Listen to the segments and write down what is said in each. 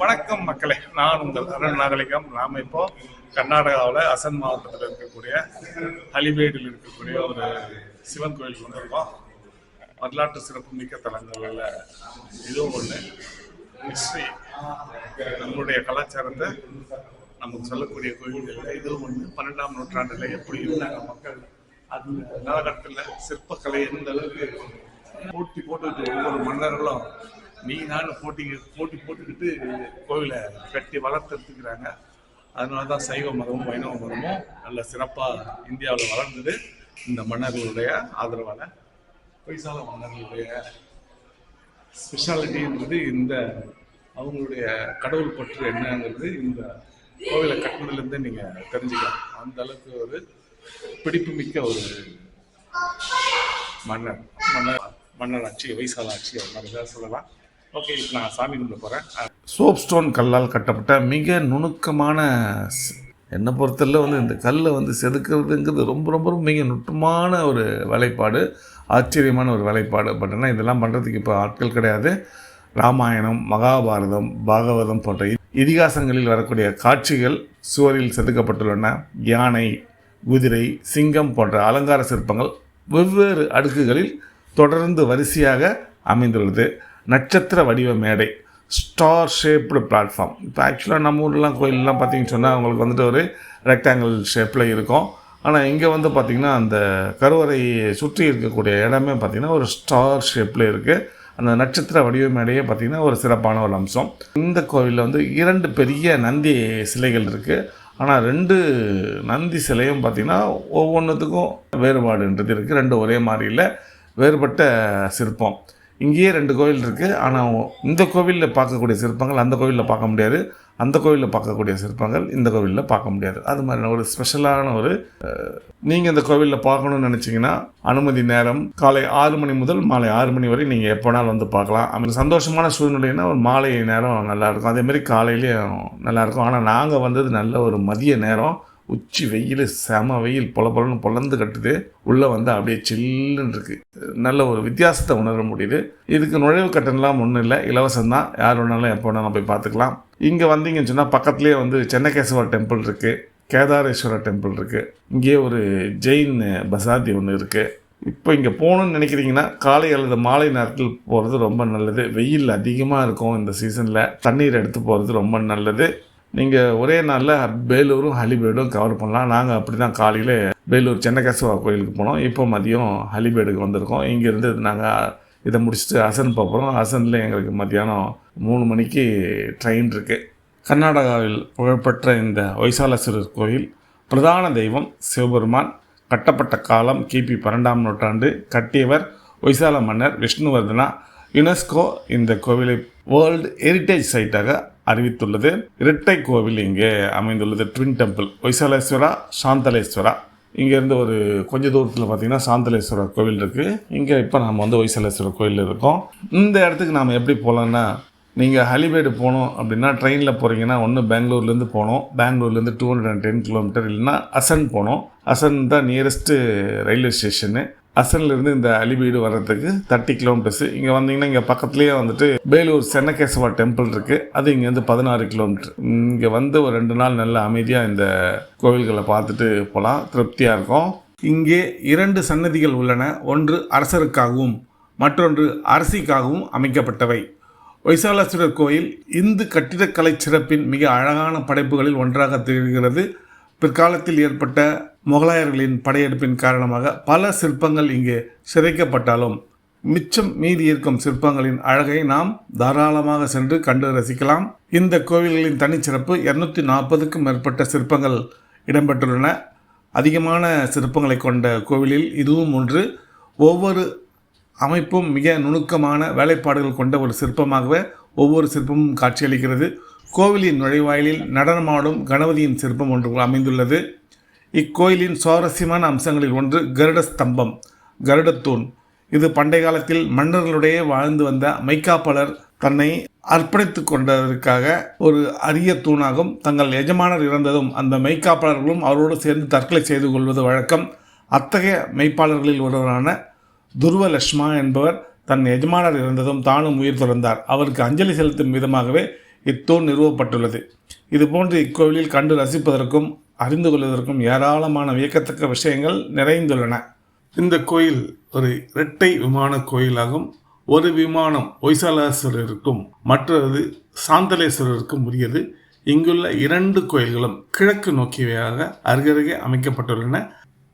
வணக்கம் மக்களே, நான் உங்கள் அருண் நாகலிங்கம். நாம் இப்போ கர்நாடகாவில் அசன் மாவட்டத்தில் இருக்கக்கூடிய ஹலிபேடில் இருக்கக்கூடிய ஒரு சிவன் கோயிலுக்கு வந்திருக்கோம். வரலாற்று சிறப்பு மிக்க தலங்களில் இதுவும் ஒன்று. ஹிஸ்ட்ரி, நம்மளுடைய கலாச்சாரத்தை நமக்கு சொல்லக்கூடிய கோயில்களில் இதுவும் ஒன்று. 12ஆம் நூற்றாண்டில் எப்படி இருந்தாங்க மக்கள், அந்த காலகட்டத்தில் சிற்பக்கலை எந்த அளவுக்கு போட்டி போட்டுக்கிட்டு ஒவ்வொரு மன்னர்களும் நீ நானும் போட்டி போட்டுக்கிட்டு கோவிலை கட்டி வளர்த்துருக்கிறாங்க. அதனால தான் சைவ மதமும் வைணவ மதமும் நல்ல சிறப்பாக இந்தியாவில் வளர்ந்தது. இந்த மன்னர்களுடைய ஆதரவால் பொய்சால மன்னர்களுடைய ஸ்பெஷாலிட்டின்றது இந்த அவங்களுடைய கடவுள் பற்று என்னங்கிறது இந்த கோவிலை கட்டினதுலேருந்து நீங்கள் தெரிஞ்சுக்கலாம். அந்த அளவுக்கு ஒரு பிடிப்பு மிக்க ஒரு மன்னர் ஆட்சி, வைசால ஆட்சி அப்படின்றத சொல்லலாம். ஓகே, இப்போ நான் சாமி கும்பிட போகிறேன். சோப் ஸ்டோன் கல்லால் கட்டப்பட்ட மிக நுணுக்கமான, என்னை பொறுத்தவரை இந்த கல்லை செதுக்கிறதுங்கிறது ரொம்ப ரொம்ப ரொம்ப மிக நுட்பமான ஒரு வேலைப்பாடு, ஆச்சரியமான ஒரு வேலைப்பாடு. பட் ஆனால் இதெல்லாம் பண்ணுறதுக்கு இப்போ ஆட்கள் கிடையாது. ராமாயணம், மகாபாரதம், பாகவதம் போன்ற இதிகாசங்களில் வரக்கூடிய காட்சிகள் சுவரில் செதுக்கப்பட்டுள்ளன. யானை, குதிரை, சிங்கம் போன்ற அலங்கார சிற்பங்கள் வெவ்வேறு அடுக்குகளில் தொடர்ந்து வரிசையாக அமைந்துள்ளது. நட்சத்திர வடிவ மேடை, ஸ்டார் ஷேப்டு பிளாட்ஃபார்ம். இப்போ ஆக்சுவலாக நம்ம ஊர்லாம் கோயிலெலாம் பார்த்திங்கன்னு சொன்னால் அவங்களுக்கு ஒரு ரெக்டாங்கிள் ஷேப்பில் இருக்கும். ஆனால் இங்கே பார்த்திங்கன்னா அந்த கருவறையை சுற்றி இருக்கக்கூடிய இடமே பார்த்திங்கன்னா ஒரு ஸ்டார் ஷேப்பில் இருக்குது. அந்த நட்சத்திர வடிவ மேடையே பார்த்திங்கன்னா ஒரு சிறப்பான ஒரு அம்சம். இந்த கோவிலில் 2 பெரிய நந்தி சிலைகள் இருக்குது. ஆனால் 2 நந்தி சிலையும் பார்த்திங்கன்னா ஒவ்வொன்றுத்துக்கும் வேறுபாடுன்றது இருக்குது. 2 ஒரே மாதிரி இல்லை, வேறுபட்ட சிற்பம். இங்கேயே 2 கோவில் இருக்குது. ஆனால் இந்த கோவிலில் பார்க்கக்கூடிய சிற்பங்கள் அந்த கோவிலில் பார்க்க முடியாது, அந்த கோவிலில் பார்க்கக்கூடிய சிற்பங்கள் இந்த கோவிலில் பார்க்க முடியாது. அது மாதிரி ஒரு ஸ்பெஷலான ஒரு நீங்கள் இந்த கோவிலில் பார்க்கணுன்னு நினச்சிங்கன்னா அனுமதி நேரம் காலை 6 மணி முதல் மாலை 6 மணி வரை நீங்கள் எப்போனாலும் பார்க்கலாம். அது சந்தோஷமான சூழ்நிலைன்னா ஒரு மாலை நேரம் நல்லாயிருக்கும், அதேமாதிரி காலையிலேயும் நல்லாயிருக்கும். ஆனால் நாங்கள் வந்தது நல்ல ஒரு மதிய நேரம், உச்சி வெயில், செம வெயில், பொலன்னு பொலந்து கட்டுது. உள்ளே அப்படியே சில்லுன்னு இருக்குது. நல்ல ஒரு வித்தியாசத்தை உணர முடியுது. இதுக்கு நுழைவு கட்டணம்லாம் ஒன்றும் இல்லை, இலவசம்தான். யார் வேணாலும் எப்போ வேணாலும் போய் பார்த்துக்கலாம். இங்கே வந்தீங்கன்னு சொன்னால் பக்கத்துலேயே சென்னகேஸ்வரர் டெம்பிள் இருக்குது, கேதாரேஸ்வரர் டெம்பிள் இருக்குது. இங்கேயே ஒரு ஜெயின் பசாதி ஒன்று இருக்குது. இப்போ இங்கே போகணுன்னு நினைக்கிறீங்கன்னா காலை அல்லது மாலை நேரத்தில் போகிறது ரொம்ப நல்லது. வெயில் அதிகமாக இருக்கும் இந்த சீசனில், தண்ணீர் எடுத்து போகிறது ரொம்ப நல்லது. நீங்கள் ஒரே நாளில் பேலூரும் ஹலிபேடும் கவர் பண்ணலாம். நாங்கள் அப்படி தான் காலையில் பேலூர் சென்னகேஸ்வரா கோயிலுக்கு போனோம். இப்போ மதியம் ஹலிபேடுக்கு வந்திருக்கோம். இங்கேருந்து நாங்கள் இதை முடிச்சுட்டு அசன் போகிறோம். அசனில் எங்களுக்கு மத்தியானம் 3 மணிக்கு ட்ரெயின் இருக்குது. கர்நாடகாவில் புகழ்பெற்ற இந்த வைசாலேஸ்வரர் கோயில் பிரதான தெய்வம் சிவபெருமான். கட்டப்பட்ட காலம் கிபி 12ஆம் நூற்றாண்டு. கட்டியவர் வைசால மன்னர் விஷ்ணுவர்தனா. யுனெஸ்கோ இந்த கோவிலை வேர்ல்டு ஹெரிட்டேஜ் சைட்டாக அறிவித்துள்ளது. இரட்டை கோவில் இங்கே அமைந்துள்ளது. Twin temple, Vaishaleswara, Santhaleswara. இங்கேருந்து ஒரு கொஞ்சம் தூரத்தில் பார்த்திங்கன்னா சாந்தலேஸ்வரர் கோவில் இருக்குது. இங்கே இப்போ நாம் வைசாலேஸ்வரர் கோயில் இருக்கோம். இந்த இடத்துக்கு நாம் எப்படி போகலான்னா, நீங்கள் ஹலிபேடு போகணும் அப்படின்னா ட்ரெயினில் போகிறீங்கன்னா ஒன்று பெங்களூர்லேருந்து போகணும். பெங்களூர்லேருந்து 210 கிலோமீட்டர், இல்லைன்னா அசன் போகணும். அசன் தான் நியரஸ்ட்டு ரயில்வே ஸ்டேஷனு. அசன்லேருந்து இந்த ஹலிபேடு வர்றதுக்கு 30 கிலோமீட்டர்ஸு. இங்கே வந்தீங்கன்னா இங்கே பக்கத்துலேயே பேலூர் சென்னகேஸ்வரா டெம்பிள் இருக்குது. அது இங்கேருந்து 16 கிலோமீட்டர். இங்கே ஒரு 2 நாள் நல்ல அமைதியாக இந்த கோவில்களை பார்த்துட்டு போகலாம், திருப்தியாக இருக்கும். இங்கே 2 சன்னதிகள் உள்ளன. ஒன்று அரசருக்காகவும் மற்றொன்று அரசிக்காகவும் அமைக்கப்பட்டவை. வைசாலேஸ்வரர் கோயில் இந்து கட்டிடக்கலை சிறப்பின் மிக அழகான படைப்புகளில் ஒன்றாக திகழ்கிறது. பிற்காலத்தில் ஏற்பட்ட முகலாயர்களின் படையெடுப்பின் காரணமாக பல சிற்பங்கள் இங்கே சிதைக்கப்பட்டாலும் மிச்சம் மீதி இருக்கும் சிற்பங்களின் அழகை நாம் தாராளமாக சென்று கண்டு ரசிக்கலாம். இந்த கோவில்களின் தனிச்சிறப்பு 240க்கும் மேற்பட்ட சிற்பங்கள் இடம்பெற்றுள்ளன. அதிகமான சிற்பங்களை கொண்ட கோவிலில் இதுவும் ஒன்று. ஒவ்வொரு அமைப்பும் மிக நுணுக்கமான வேலைப்பாடுகள் கொண்ட ஒரு சிற்பமாகவே ஒவ்வொரு சிற்பமும் காட்சியளிக்கிறது. கோவிலின் நுழைவாயிலில் நடனமாடும் கணபதியின் சிற்பம் ஒன்று அமைந்துள்ளது. இக்கோயிலின் சுவாரஸ்யமான அம்சங்களில் ஒன்று கருட ஸ்தம்பம், கருடத்தூண். இது பண்டைய காலத்தில் மன்னர்களுடைய வாழ்ந்து வந்த மைக்காப்பாளர் தன்னை அர்ப்பணித்து கொண்டதற்காக ஒரு அரிய தூணாகும். தங்கள் எஜமானர் இறந்ததும் அந்த மெய்க்காப்பாளர்களும் அவரோடு சேர்ந்து தற்கொலை செய்து கொள்வது வழக்கம். அத்தகைய மெய்ப்பாளர்களில் ஒருவரான துர்வலட்சுமா என்பவர் தன் எஜமானர் இருந்ததும் தானும் உயிர் துறந்தார். அவருக்கு அஞ்சலி செலுத்தும் விதமாகவே இத்தூண் நிறுவப்பட்டுள்ளது. இதுபோன்று இக்கோவிலில் கண்டு ரசிப்பதற்கும் அறிந்து கொள்வதற்கும் ஏராளமான வியக்கத்தக்க விஷயங்கள் நிறைந்துள்ளன. இந்த கோயில் ஒரு இரட்டை விமான கோயிலாகும். ஒரு விமானம் ஹொய்சாலேஸ்வரருக்கும் மற்றது சாந்தலேஸ்வரருக்கும் உரியது. இங்குள்ள 2 கோயில்களும் கிழக்கு நோக்கியவையாக அருகருகே அமைக்கப்பட்டுள்ளன.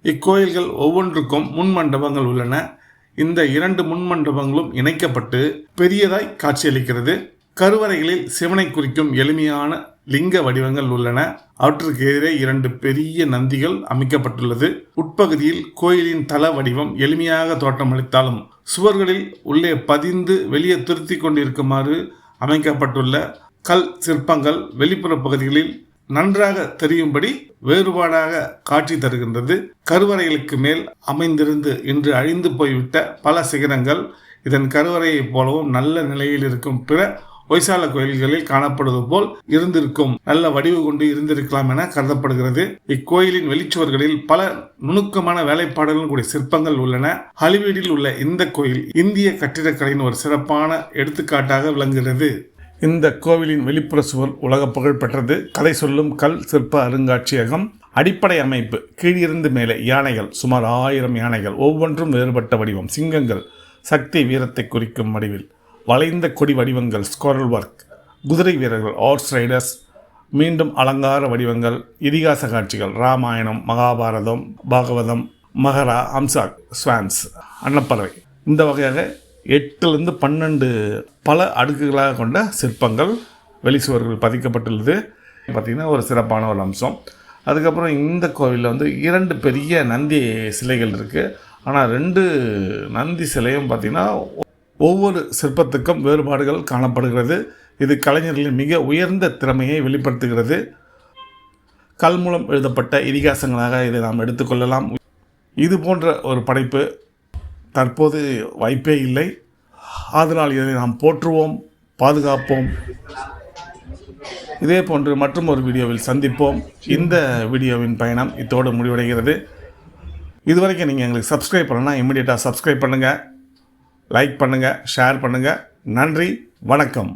இக்கோயில்கள் ஒவ்வொன்றுக்கும் முன்மண்டபங்கள் உள்ளன. இந்த 2 முன்மண்டபங்களும் இணைக்கப்பட்டு பெரியதாய் காட்சியளிக்கிறது. கருவறைகளில் சிவனை குறிக்கும் எளிமையான லிங்க வடிவங்கள் உள்ளன. அவற்றுக்கு எதிரே 2 பெரிய நந்திகள் அமைக்கப்பட்டுள்ளது. உட்பகுதியில் கோயிலின் தல வடிவம் எளிமையாக தோற்றமளித்தாலும் சுவர்களில் உள்ளே பதிந்து வெளியே துருத்தி கொண்டிருக்குமாறு அமைக்கப்பட்டுள்ள கல் சிற்பங்கள் வெளிப்புற பகுதிகளில் நன்றாக தெரியும்படி வேறுபாடாக காட்சி தருகின்றது. கருவறைகளுக்கு மேல் அமைந்திருந்து இன்று அழிந்து போய்விட்ட பல சிகரங்கள் இதன் கருவறையைப் போலவும் நல்ல நிலையில் இருக்கும் பிற ஹொய்சால கோயில்களில் காணப்படுவது போல் இருந்திருக்கும் நல்ல வடிவு கொண்டு இருந்திருக்கலாம் என கருதப்படுகிறது. இக்கோயிலின் வெளிச்சுவர்களில் பல நுணுக்கமான வேலைப்பாடுகளுடன் கூடிய சிற்பங்கள் உள்ளன. ஹாலிவுட்டில் உள்ள இந்த கோயில் இந்திய கட்டிடக்கலையின் ஒரு சிறப்பான எடுத்துக்காட்டாக விளங்குகிறது. இந்த கோவிலின் வெளிப்புற சுவர் உலக புகழ் பெற்றது. கதை சொல்லும் கல் சிற்ப அருங்காட்சியகம். அடிப்படை அமைப்பு கீழிருந்து மேலே யானைகள், சுமார் 1000 யானைகள், ஒவ்வொன்றும் வேறுபட்ட வடிவம். சிங்கங்கள் சக்தி வீரத்தை குறிக்கும் வடிவில். வளைந்த கொடி வடிவங்கள், ஸ்கோரல் ஒர்க். குதிரை வீரர்கள், ஹார்ஸ் ரைடர்ஸ். மீண்டும் அலங்கார வடிவங்கள், இதிகாச காட்சிகள், ராமாயணம், மகாபாரதம், பாகவதம், மகரா, ஹம்சா, ஸ்வான்ஸ், அன்னப்பறவை. இந்த வகையாக 8லிருந்து 12 பல அடுக்குகளாக கொண்ட சிற்பங்கள் வெளிச்சுவர்கள் பதிக்கப்பட்டுள்ளது. பார்த்திங்கன்னா ஒரு சிறப்பான ஒரு அம்சம். அதுக்கப்புறம் இந்த கோவிலில் 2 பெரிய நந்தி சிலைகள் இருக்குது. ஆனால் 2 நந்தி சிலையும் பார்த்திங்கன்னா ஒவ்வொரு சிற்பத்துக்கும் வேறுபாடுகள் காணப்படுகிறது. இது கலைஞர்களின் மிக உயர்ந்த திறமையை வெளிப்படுத்துகிறது. கல் மூலம் எழுதப்பட்ட இதிகாசங்களாக இதை நாம் எடுத்துக்கொள்ளலாம். இது போன்ற ஒரு படைப்பு தற்போது வாய்ப்பே இல்லை. அதனால் இதை நாம் போற்றுவோம், பாதுகாப்போம். இதே போன்று மற்றும் ஒரு வீடியோவில் சந்திப்போம். இந்த வீடியோவின் பயணம் இத்தோடு முடிவடைகிறது. இதுவரைக்கும் நீங்கள் எங்களுக்கு சப்ஸ்கிரைப் பண்ணலாம், இம்மிடியேட்டாக சப்ஸ்கிரைப் பண்ணுங்கள், லைக் பண்ணுங்கள், ஷேர் பண்ணுங்கள். நன்றி, வணக்கம்.